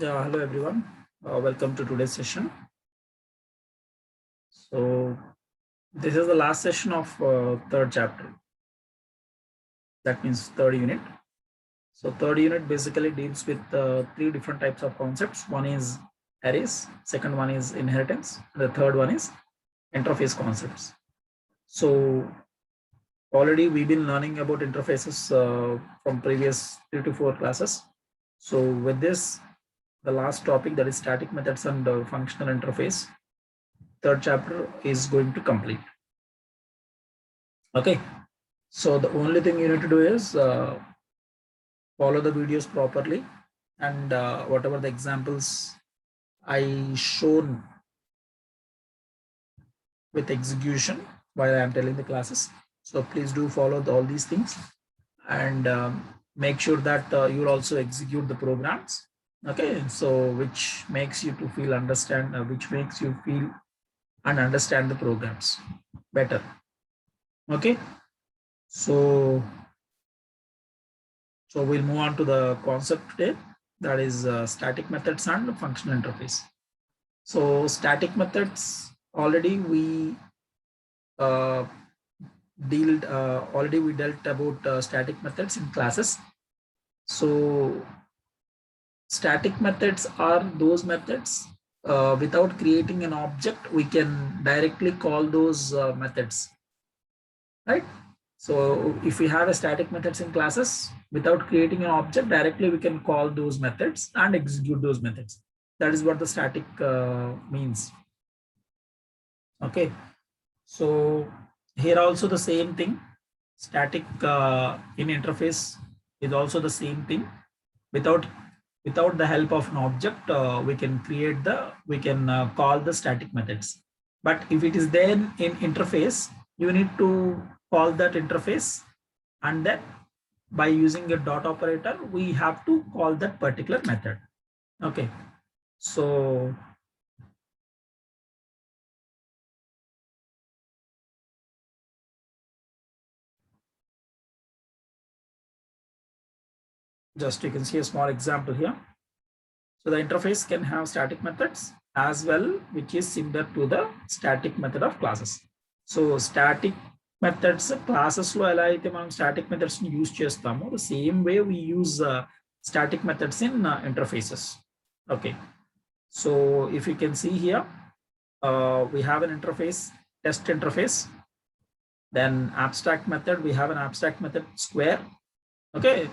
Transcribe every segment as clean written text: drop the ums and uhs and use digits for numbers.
Yeah, hello everyone. Welcome to today's session. So this is the last session of third chapter. That means third unit. So third unit basically deals with three different types of concepts. One is arrays, second one is inheritance, the third one is interface concepts. So already we've been learning about interfaces from previous 3 to 4 classes. So with this, the last topic, that is static methods and functional interface, third chapter is going to complete. Okay, so the only thing you need to do is follow the videos properly, and whatever the examples I shown with execution while I am telling the classes. So please do follow all these things, and make sure that you'll also execute the programs. Okay, so which makes you to feel understand, which makes you feel and understand the programs better. Okay, so we'll move on to the concept today, that is static methods and functional interface. So static methods, already we uh, dealt about static methods in classes. So static methods are those methods without creating an object, we can directly call those methods, right? So if we have a static methods in classes, without creating an object, directly we can call those methods and execute those methods. That is what the static means. Okay, so here also the same thing. Static in interface is also the same thing. Without the help of an object, we can call the static methods. But if it is there in interface, you need to call that interface, and then by using a dot operator, we have to call that particular method. Okay, so just you can see a small example here. So the interface can have static methods as well, which is similar to the static method of classes. So static methods classes lo ela aithe manam static methods ni use chestamo, the same way we use static methods in interfaces. Okay, so if you can see here, we have an interface, test interface, then abstract method, we have an abstract method square. Okay,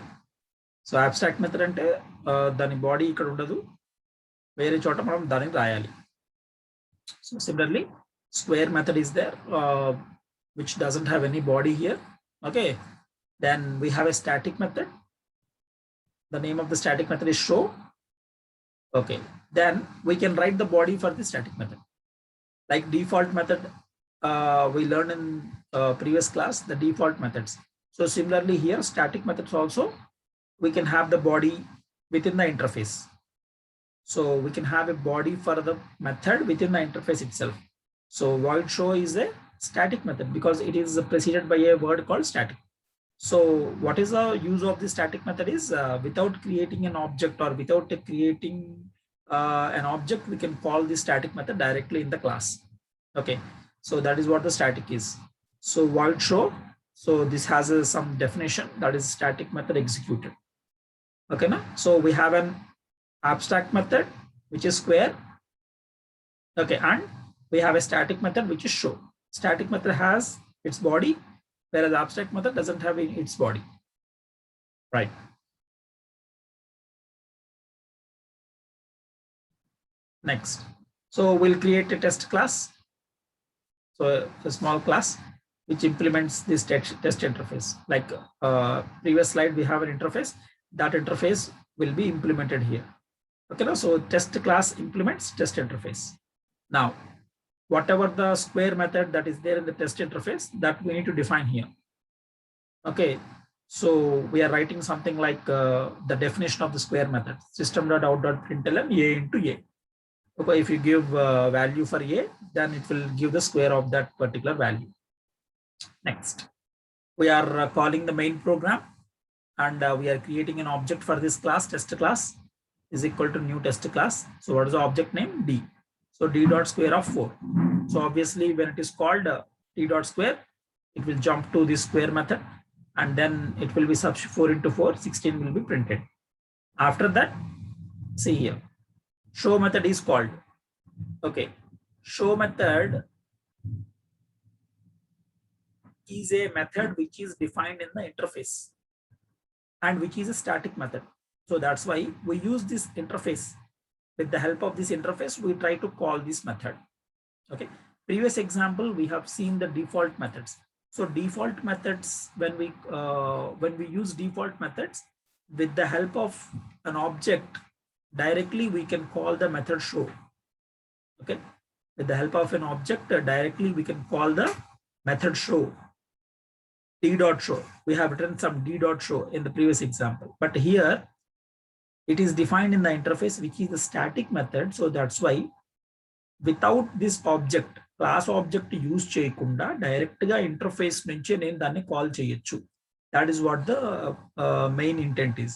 so abstract method అంటే దాని body ఇక్కడ ఉండదు, వేరే చోట మనం దానిని రాయాలి. So similarly square method is there, which doesn't have any body here. Okay, then we have a static method. The name of the static method is show. Okay, then we can write the body for the static method. Like default method, we learned in previous class the default methods. So similarly here static methods also, we can have the body within the interface. So we can have a body for the method within the interface itself. So void show is a static method because it is preceded by a word called static. So what is the use of the static method is without creating an object or without creating an object, we can call the static method directly in the class. Okay, so that is what the static is. So void show, so this has some definition, that is static method executed. Okay, now so we have an abstract method which is square. Okay, and we have a static method which is show. Static method has its body, whereas abstract method doesn't have its body, right? Next, so we'll create a test class, so a small class which implements this test interface. Like previous slide, we have an interface, that interface will be implemented here. Okay, now so test class implements test interface. Now whatever the square method that is there in the test interface, that we need to define here. Okay, so we are writing something like the definition of the square method, system.out.println a into a. Okay, if you give value for a, then it will give the square of that particular value. Next, we are calling the main program, and we are creating an object for this class, test class. is equal to new test class. So what is the object name? D. So D dot square of 4. So obviously when it is called D dot square, it will jump to this square method, and then it will be 4 into 4, 16 will be printed. After that, see here, show method is called. Okay, show method is a method which is defined in the interface and which is a static method. So that's why we use this interface. With the help of this interface, we try to call this method. Okay, previous example, we have seen the default methods. So default methods, when we use default methods, with the help of an object, directly we can call the method show. Okay, with the help of an object, directly we can call the method show. D dot show. We have written some D dot show in the previous example, but here it is defined in the interface, which is the static method. So that's why without this object, class object use చేయకుండా direct గా interface నుంచి నేను దాన్ని call చేయొచ్చు. That is what the main intent is.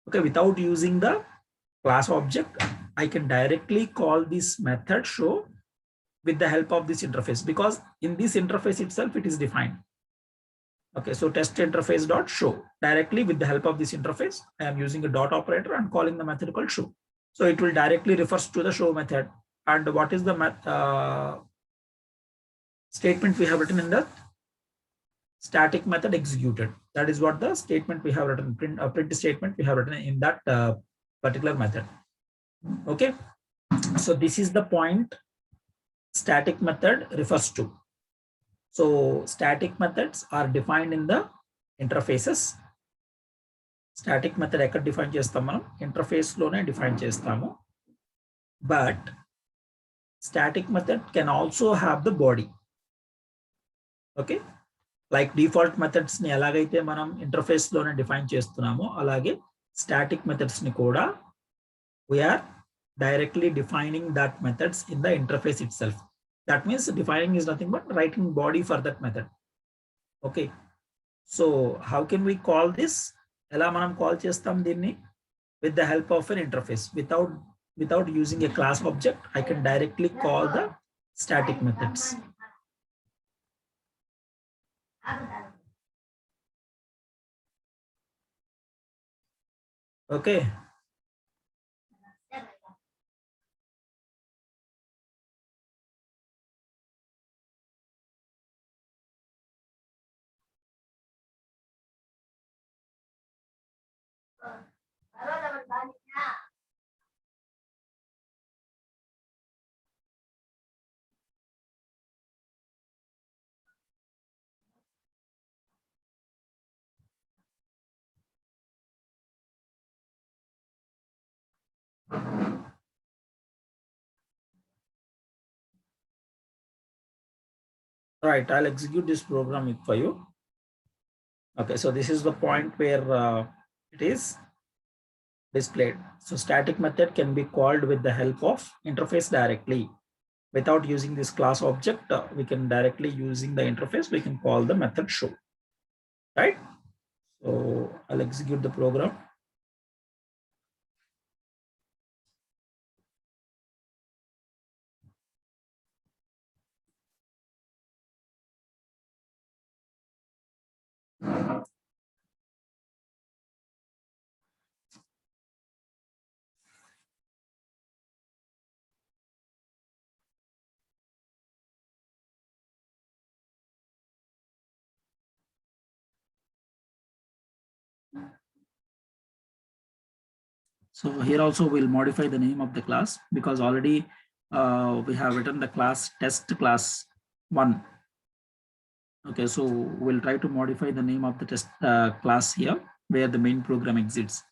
Okay, without using the class object, I can directly call this method show with the help of this interface, because in this interface itself it is defined. Okay, so test interface dot show, directly with the help of this interface, I am using a dot operator and calling the method called show. So it will directly refers to the show method. And what is the statement we have written in the static method executed? That is what the statement we have written, print statement we have written in that particular method. Okay, so this is the point static method refers to. So static methods are defined in the interfaces. Static method ekkada define chestam manam, interface lone define chestamu. But static method can also have the body. Okay, like default methods ni elagaithe manam interface lone define chestunnamo, alage static methods ni kuda we are directly defining that methods in the interface itself. That means defining is nothing but writing body for that method. Okay, so how can we call this? Ela manam call chestam dinni? With the help of an interface. Without using a class object, I can directly call the static methods. Okay. Right, I'll execute this program for you. Okay, so this is the point where it is displayed. So static method can be called with the help of interface directly. Without using this class object, we can directly using the interface, we can call the method show. Right? So I'll execute the program. So here also we'll modify the name of the class, because already we have written the class test class 1. Okay, so we'll try to modify the name of the test class here, where the main program exits.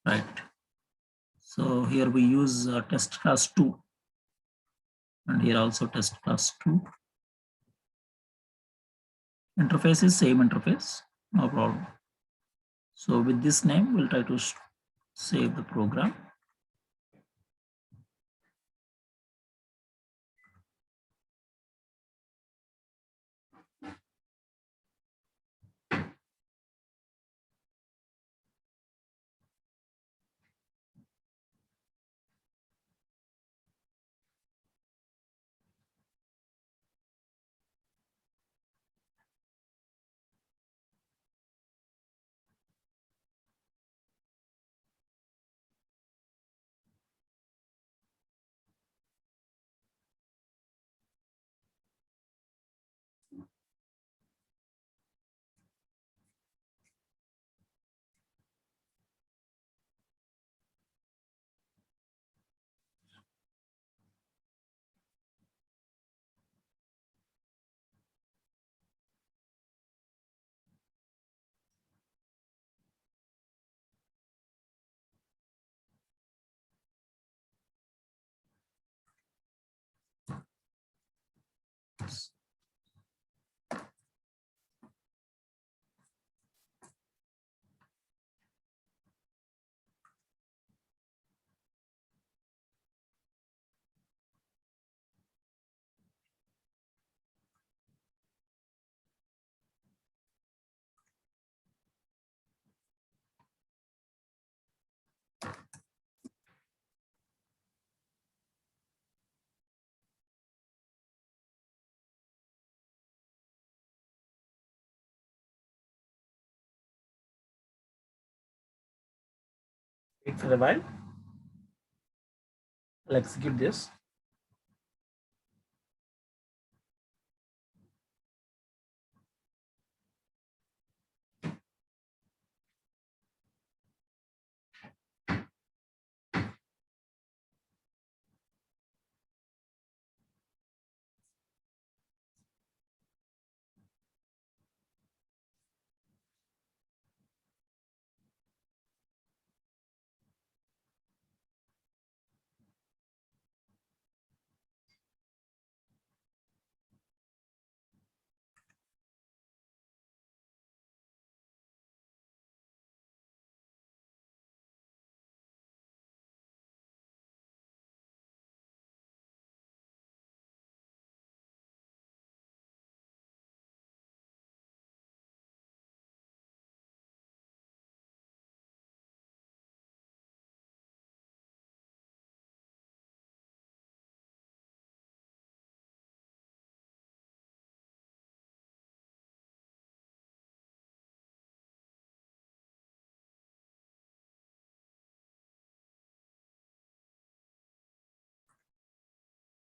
Right. So here we use test class 2. And here also test class 2. Interface is same interface, no problem. So with this name, we'll try to save the program. Wait for a while. I'll execute this.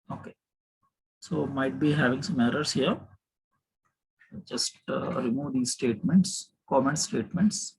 Okay. So might be having some errors here. Just remove these statements, comment statements.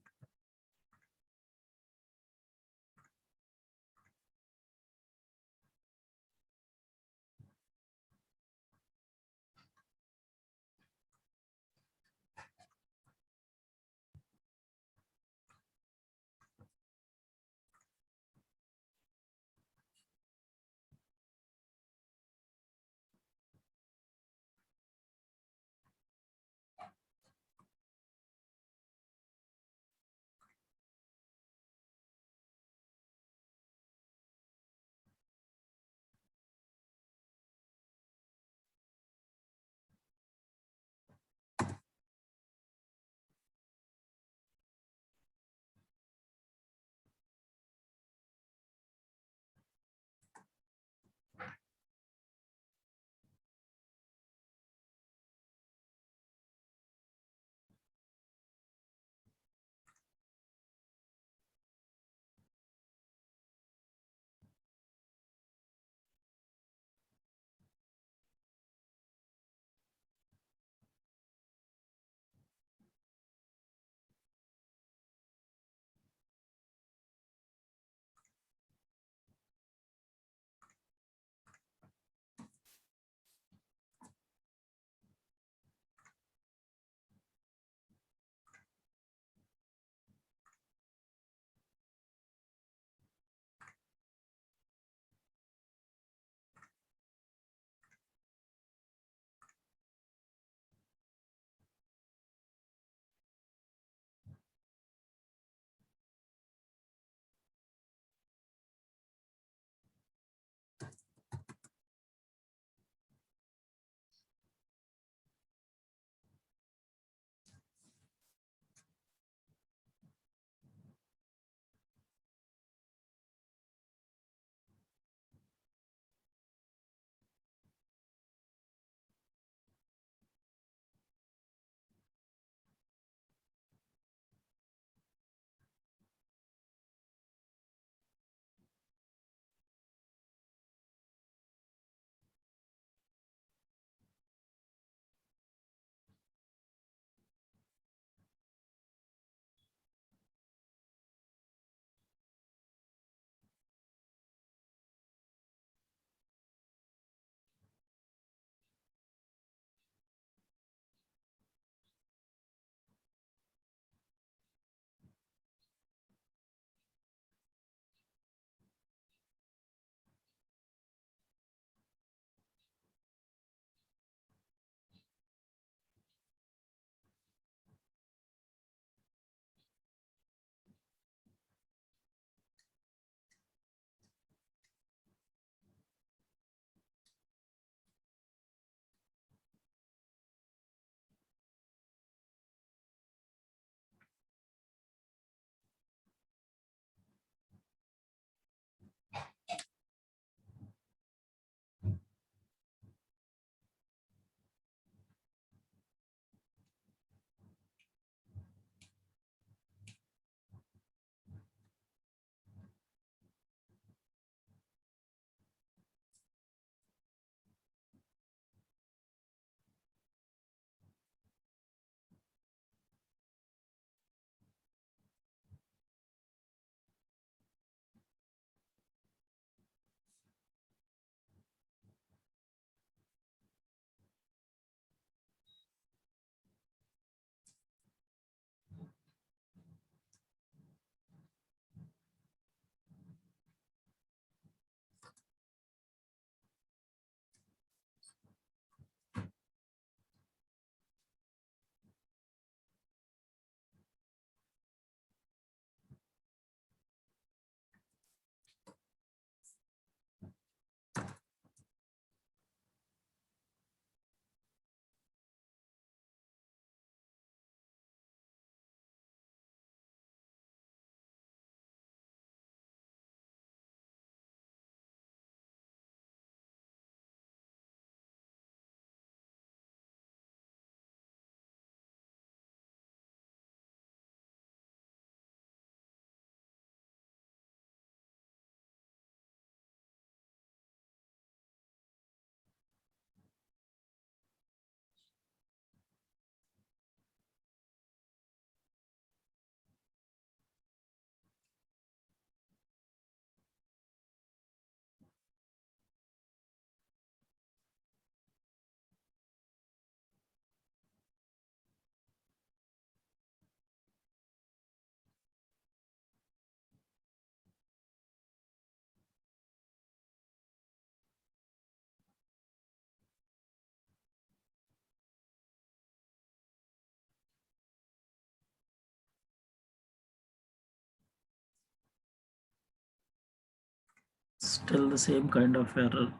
still the same kind of error.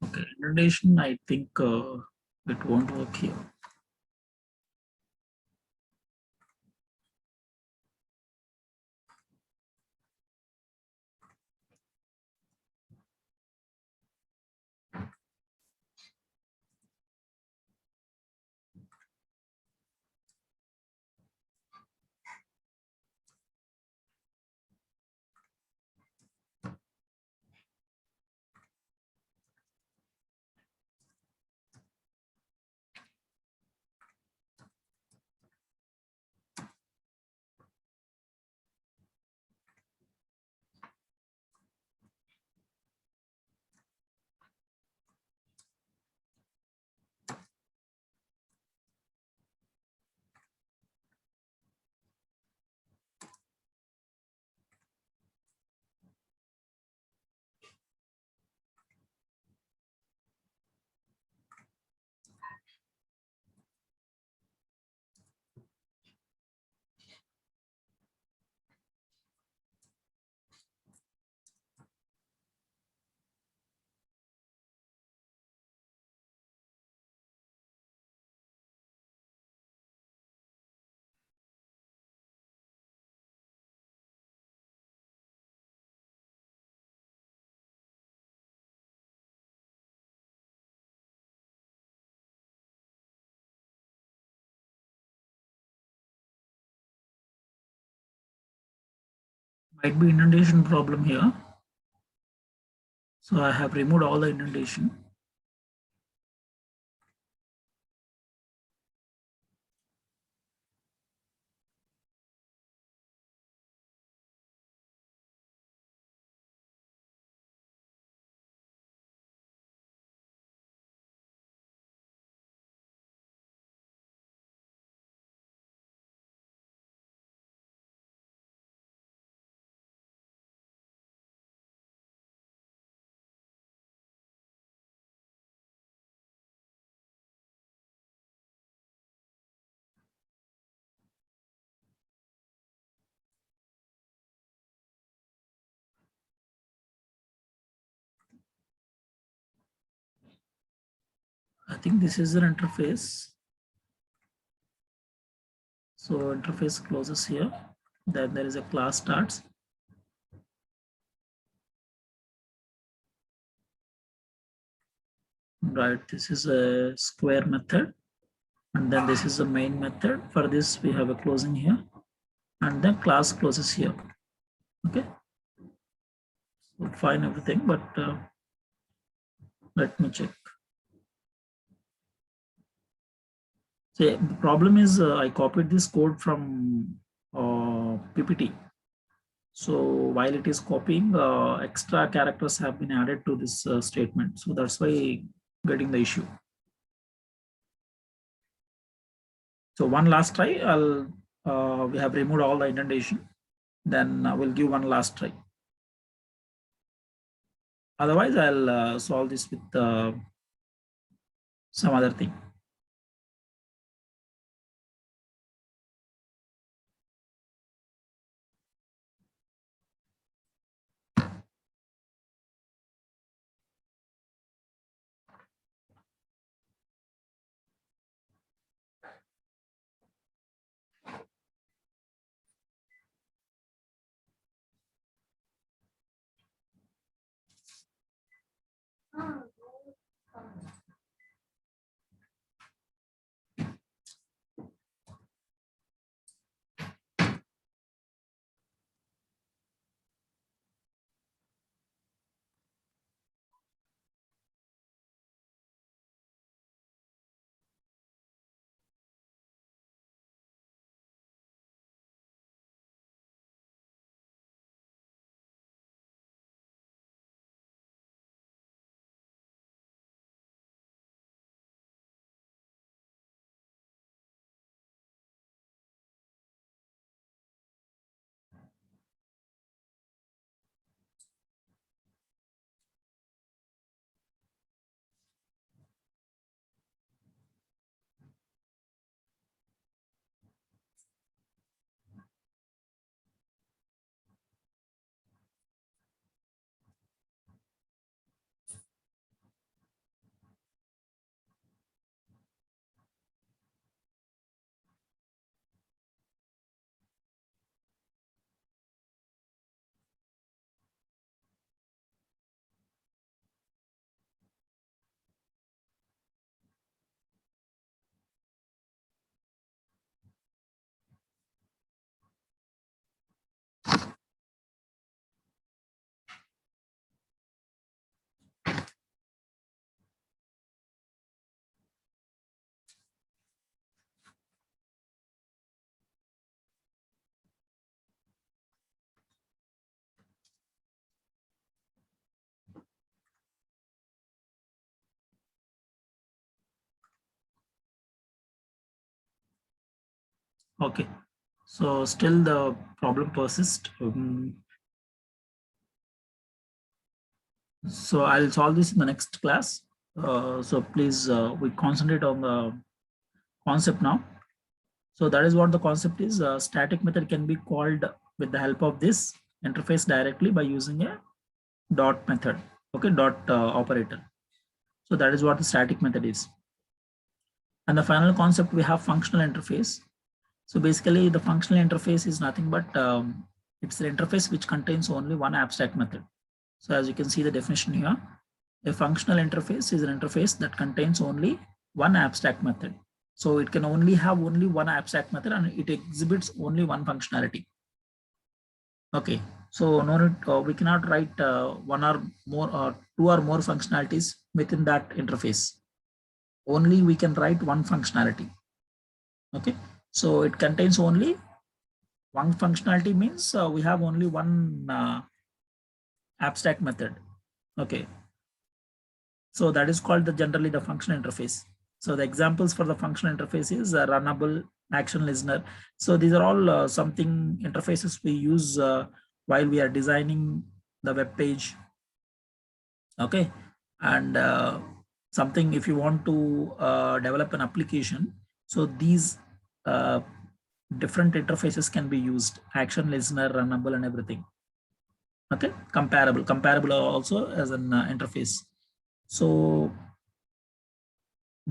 Okay, indentation, I think it won't work here. Might be indentation problem here. So I have removed all the indentation. I think this is an interface. So interface closes here. Then there is a class starts. Right, this is a square method. And then this is the main method. For this, we have a closing here. And then class closes here. Okay. So fine everything, but let me check. So the problem is I copied this code from PPT. So while it is copying, extra characters have been added to this statement. So that's why getting the issue. So one last try, we have removed all the indentation. Then we'll give one last try. Otherwise, I'll solve this with some other thing. Okay, so still the problem persists. So I'll solve this in the next class. So please, we concentrate on the concept now. So that is what the concept is. Static method can be called with the help of this interface directly by using a dot method. Okay, dot operator. So that is what the static method is. And the final concept, we have functional interface. So basically the functional interface is nothing but it's an interface which contains only one abstract method. So as you can see the definition here, a functional interface is an interface that contains only one abstract method. So it can only have only one abstract method and it exhibits only one functionality. Okay, so no need, we cannot write one or more or two or more functionalities within that interface. Only we can write one functionality. Okay, so it contains only one functionality means we have only one abstract method. Okay, so that is called generally the functional interface. So the examples for the functional interface is runnable, action listener. So these are all something interfaces we use while we are designing the web page. Okay, and something if you want to develop an application, so these different interfaces can be used: action listener, runnable, and everything. Okay, comparable also as an interface. So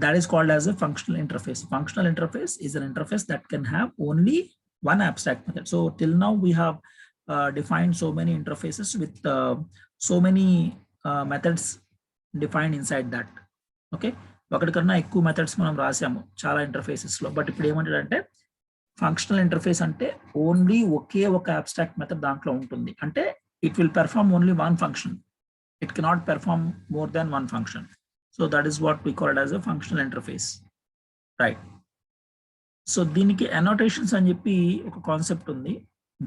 that is called as a functional interface. Functional interface is an interface that can have only one abstract method. So till now we have defined so many interfaces with so many methods defined inside that. Okay, ఒకటికన్నా ఎక్కువ methods మనం రాసాము చాలా interfaces లో. But ఇప్పుడు ఏమంటాడంటే functional interface అంటే only ఒకే ఒక abstract method దాంట్లో ఉంటుంది. అంటే it will perform only one function. It cannot perform more than one function. So that is what we call it as a functional interface, right? So దీనికి annotations అని చెప్పి ఒక concept ఉంది,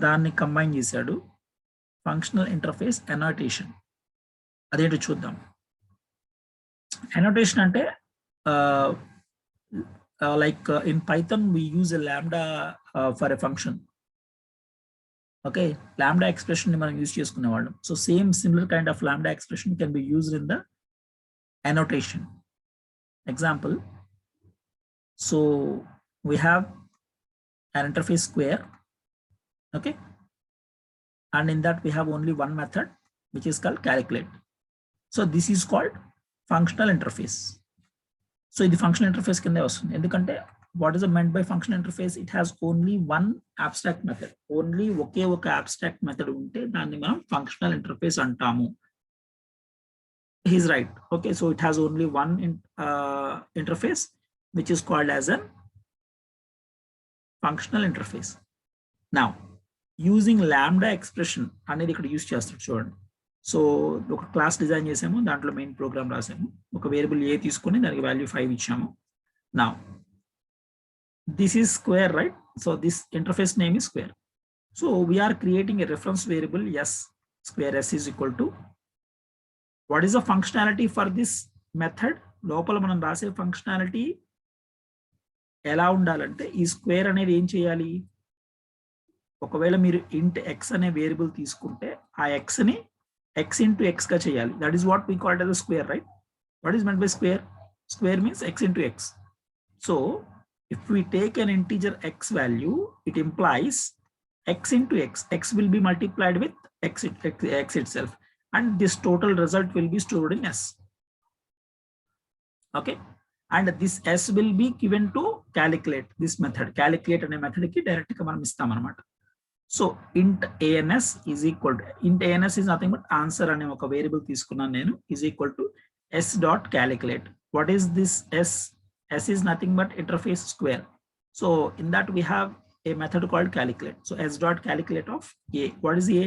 దాన్ని కంబైన్ చేశాడు. ఫంక్షనల్ ఇంటర్ఫేస్ annotation, అదేంటో చూద్దాం. Annotation అంటే like in Python we use a lambda for a function. Okay, lambda expression ni మనం యూజ్ చేసుకునేవాళ్ళం. So same similar kind of lambda expression can be used in the annotation. Example, so we have an interface square. Okay, and in that we have only one method which is called calculate. So this is called functional interface. So the functional interface కింద వస్తుంది. ఎందుకంటే what is meant by functional interface? It has only one abstract method. Only ఒకే ఒక abstract method ఉంటే దాన్ని మనం functional interface అంటాము. He's right. Okay, so it has only one interface which is called as a functional interface. Now using lambda expression అనేది ఇక్కడ use చేస్తాడు చూడండి. So ఒక క్లాస్ డిజైన్ చేసాము, దాంట్లో మెయిన్ ప్రోగ్రామ్ రాసాము, ఒక వేరియబుల్ ఏ తీసుకొని దానికి వాల్యూ 5 ఇచ్చాము. Now this is square, right? So this interface name is square. So we are creating a reference variable s, square s is equal to, what is the functionality for this method? లోపల మనం రాసే functionality ఎలా ఉండాలంటే ఈ square అనేది ఏం చేయాలి, ఒకవేళ మీరు int x అనే వేరియబుల్ తీసుకుంటే ఆ x ని x into x గా చేయాలి. That is what we call it as a square, right? What is meant by square? Square means x into x. So if we take an integer x value, it implies x into x. X will be multiplied with x itself, and this total result will be stored in s. Okay, and this s will be given to calculate. This method calculate అనే method కి direct గా మనం ఇస్తాం అన్నమాట. So int ans is equal to, int ans is nothing but answer అనే ఒక variable తీసుకున్నాను నేను, is equal to s dot calculate. What is this s? S is nothing but interface square. So in that we have a method called calculate. So s dot calculate of a. What is a?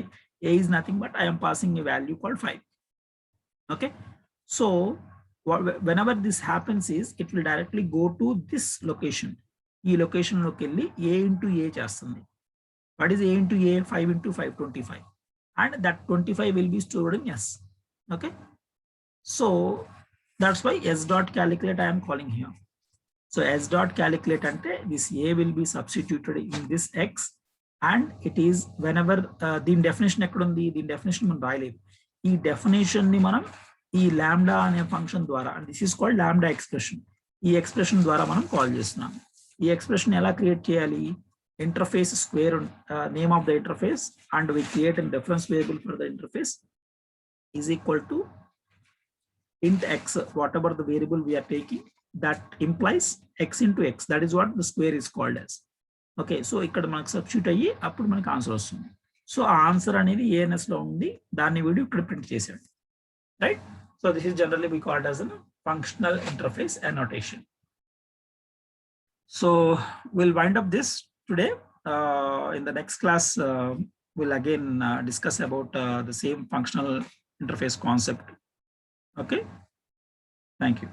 A is nothing but I am passing a value called 5. Okay, so whenever this happens is it will directly go to this location. ఈ location లోకి వెళ్ళి a into a చేస్తుంది. What is a into a? 5 into 5, 25, and that 25 will be stored in s. Okay, so that's why s dot calculate I am calling here. So s dot calculate ante this a will be substituted in this x, and it is whenever the definition ekkundi, the definition man raayaledu, ee definition ni manam ee lambda ane function dwara, and this is called lambda expression, ee expression dwara manam call chestunnam. Ee expression ela create cheyali, interface square name of the interface, and we create a reference variable for the interface is equal to int x, whatever the variable we are taking, that implies x into x. That is what the square is called as. Okay, so ikkada manaku substitute ayyi appudu manaku answer vastundi. So aa answer anedi ans lo undi, danni video ikkada print chesadu, right? So this is generally we called as a functional interface annotation. So we'll wind up this today. In the next class we'll again discuss about the same functional interface concept. Okay, thank you.